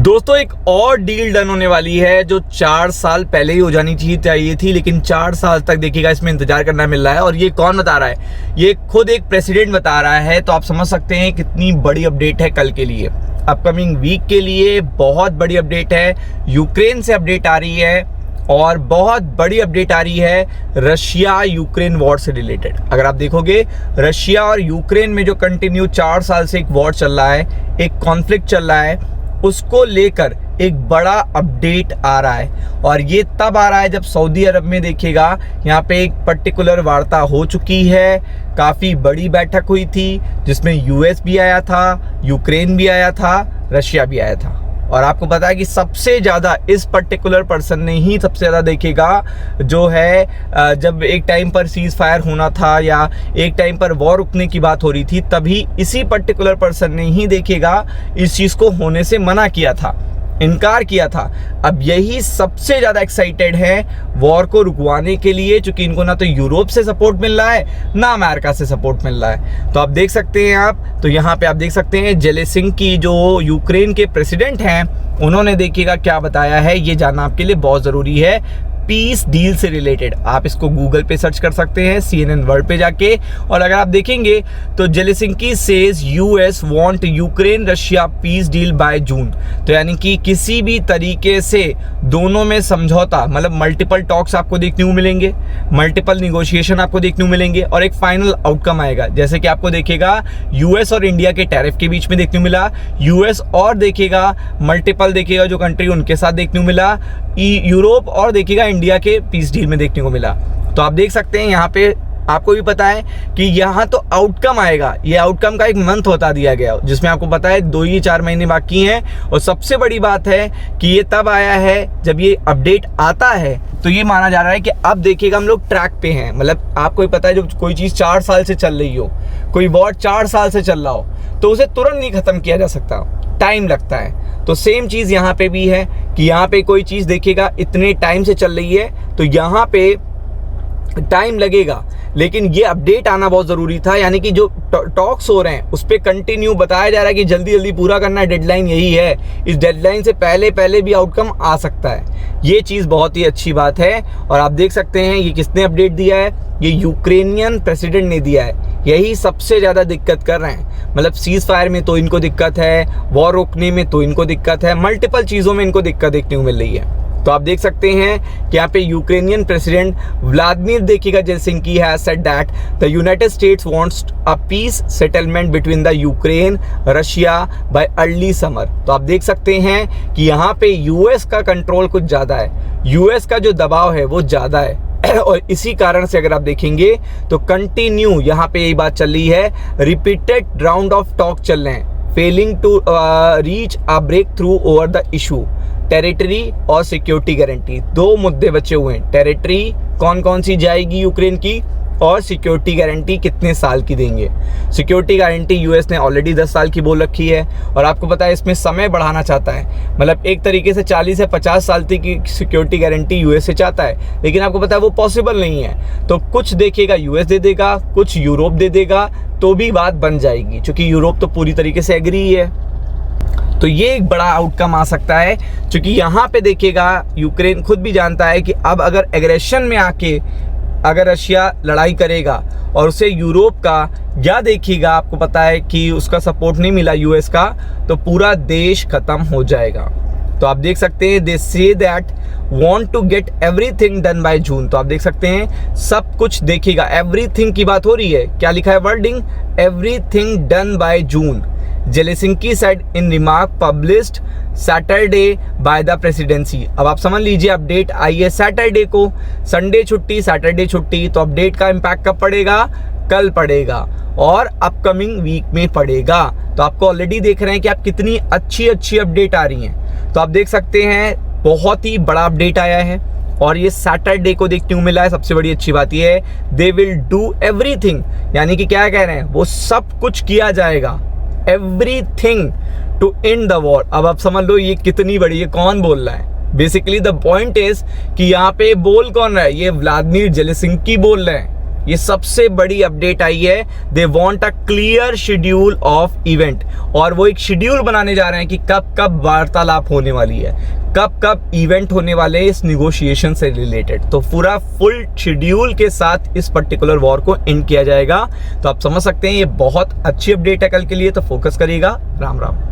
दोस्तों एक और डील डन होने वाली है जो 4 साल पहले ही हो जानी चाहिए थी, लेकिन 4 साल तक देखिएगा इसमें इंतजार करना मिल रहा है। और ये कौन बता रहा है? ये खुद एक प्रेसिडेंट बता रहा है। तो आप समझ सकते हैं कितनी बड़ी अपडेट है कल के लिए, अपकमिंग वीक के लिए बहुत बड़ी अपडेट है। यूक्रेन से अपडेट आ रही है और बहुत बड़ी अपडेट आ रही है रशिया यूक्रेन वॉर से रिलेटेड। अगर आप देखोगे रशिया और यूक्रेन में जो कंटिन्यू 4 साल से एक वॉर चल रहा है, एक कॉन्फ्लिक्ट चल रहा है, उसको लेकर एक बड़ा अपडेट आ रहा है। और ये तब आ रहा है जब सऊदी अरब में देखिएगा यहाँ पे एक पर्टिकुलर वार्ता हो चुकी है। काफ़ी बड़ी बैठक हुई थी जिसमें यूएस भी आया था, यूक्रेन भी आया था, रशिया भी आया था। और आपको पता है कि सबसे ज़्यादा इस पर्टिकुलर पर्सन ने ही सबसे ज़्यादा देखिएगा जो है जब एक टाइम पर सीज फायर होना था या एक टाइम पर वॉर रुकने की बात हो रही थी, तभी इसी पर्टिकुलर पर्सन ने ही देखिएगा इस चीज़ को होने से मना किया था, इनकार किया था। अब यही सबसे ज़्यादा एक्साइटेड है वॉर को रुकवाने के लिए, चूंकि इनको ना तो यूरोप से सपोर्ट मिल रहा है ना अमेरिका से सपोर्ट मिल रहा है। तो आप देख सकते हैं तो यहाँ पे आप देख सकते हैं जेलेंस्की जो यूक्रेन के प्रेसिडेंट हैं, उन्होंने देखिएगा क्या बताया है, ये जानना आपके लिए बहुत ज़रूरी है। पीस डील से रिलेटेड आप इसको गूगल पे सर्च कर सकते हैं, CNN वर्ल्ड पे जाके। और अगर आप देखेंगे तो Zelensky says US want Ukraine Russia peace deal bye June. तो यानी कि किसी भी तरीके से दोनों में समझौता, मतलब मल्टीपल टॉक्स आपको देखने को मिलेंगे, मल्टीपल निगोशिएशन आपको देखने को मिलेंगे और एक फाइनल आउटकम आएगा। जैसे कि आपको देखेगा यूएस और इंडिया के टैरिफ के बीच में देखने को मिला, यूएस और देखेगा मल्टीपल देखिएगा जो कंट्री उनके साथ देखने को मिला, यूरोप और देखिएगा इंडिया के पीस डील में देखने को मिला। तो आप देख सकते हैं यहाँ पे आपको भी पता है कि यहाँ तो आउटकम आएगा, ये आउटकम का एक मंथ बता दिया गया जिसमें आपको पता है 2 ही 4 महीने बाकी हैं। और सबसे बड़ी बात है कि ये तब आया है जब ये अपडेट आता है तो ये माना जा रहा है कि अब देखिएगा हम लोग ट्रैक पे हैं। मतलब आपको भी पता है जब कोई चीज़ 4 साल से चल रही हो, कोई वॉर 4 साल से चल रहा हो, तो उसे तुरंत नहीं ख़त्म किया जा सकता, टाइम लगता है। तो सेम चीज़ यहाँ पे भी है कि यहाँ पे कोई चीज़ देखिएगा इतने टाइम से चल रही है तो यहाँ पे टाइम लगेगा, लेकिन ये अपडेट आना बहुत ज़रूरी था। यानी कि जो टॉक्स हो रहे हैं उस पर कंटिन्यू बताया जा रहा है कि जल्दी जल्दी पूरा करना है, डेडलाइन यही है, इस डेडलाइन से पहले भी आउटकम आ सकता है। ये चीज़ बहुत ही अच्छी बात है। और आप देख सकते हैं ये किसने अपडेट दिया है, ये यूक्रेनियन प्रेसिडेंट ने दिया है। यही सबसे ज़्यादा दिक्कत कर रहे हैं, मतलब सीज फायर में तो इनको दिक्कत है, वॉर रोकने में तो इनको दिक्कत है, मल्टीपल चीज़ों में इनको दिक्कत देखने को मिल रही है। तो आप देख सकते हैं कि यहाँ पे यूक्रेनियन प्रेसिडेंट व्लादिमीर देखिएगा Zelensky has said that the United States wants a peace settlement between the Ukraine Russia by early summer. तो आप देख सकते हैं कि यहाँ पे यूएस का कंट्रोल कुछ ज़्यादा है, यूएस का जो दबाव है वो ज़्यादा है। और इसी कारण से अगर आप देखेंगे तो कंटिन्यू यहाँ पे यही बात चल रही है, रिपीटेड राउंड ऑफ टॉक चल रहे हैं, failing to reach a break through over the issue territory और सिक्योरिटी गारंटी। 2 मुद्दे बचे हुए हैं, टेरिटरी कौन कौन सी जाएगी यूक्रेन की और सिक्योरिटी गारंटी कितने साल की देंगे। सिक्योरिटी गारंटी यूएस ने ऑलरेडी 10 साल की बोल रखी है और आपको पता है इसमें समय बढ़ाना चाहता है, मतलब एक तरीके से 40 से 50 साल तक की सिक्योरिटी गारंटी यूएस से चाहता है, लेकिन आपको पता है वो पॉसिबल नहीं है। तो कुछ देखिएगा यूएस दे देगा, कुछ यूरोप दे देगा, तो भी बात बन जाएगी, क्योंकि यूरोप तो पूरी तरीके से एग्री ही है। तो ये एक बड़ा आउटकम आ सकता है, क्योंकि यहाँ पे देखिएगा यूक्रेन खुद भी जानता है कि अब अगर एग्रेशन में आके अगर रशिया लड़ाई करेगा और उसे यूरोप का या देखिएगा आपको पता है कि उसका सपोर्ट नहीं मिला यूएस का, तो पूरा देश खत्म हो जाएगा। तो आप देख सकते हैं they say that want to get everything done by June. तो आप देख सकते हैं सब कुछ देखिएगा, एवरीथिंग की बात हो रही है, क्या लिखा है wording, everything done by June. Zelensky said in remark published Saturday by the presidency. अब आप समझ लीजिए अपडेट आई है सैटरडे को, संडे छुट्टी, सैटरडे छुट्टी, तो अपडेट का इम्पैक्ट कब पड़ेगा, कल पड़ेगा और अपकमिंग वीक में पड़ेगा। तो आपको ऑलरेडी देख रहे हैं कि आप कितनी अच्छी अपडेट आ रही हैं। तो आप देख सकते हैं बहुत ही बड़ा अपडेट आया है और ये सैटरडे को देखने को मिला है। सबसे बड़ी अच्छी बात ये है दे विल डू एवरीथिंग, यानी कि क्या कह रहे हैं, वो सब कुछ किया जाएगा, everything to end the war. अब आप समझ लो ये कितनी बड़ी, ये कौन बोल रहा है। बेसिकली द पॉइंट इज कि यहाँ पे बोल कौन रहा है, ये व्लादिमीर जेलेंस्की बोल रहे हैं, ये सबसे बड़ी अपडेट आई है। They want a clear schedule of event, और वो एक शेड्यूल बनाने जा रहे हैं कि कब कब वार्तालाप होने वाली है, कब कब इवेंट होने वाले इस निगोशिएशन से रिलेटेड। तो पूरा फुल शेड्यूल के साथ इस पर्टिकुलर वॉर को एंड किया जाएगा। तो आप समझ सकते हैं ये बहुत अच्छी अपडेट है कल के लिए, तो फोकस करिएगा। राम राम।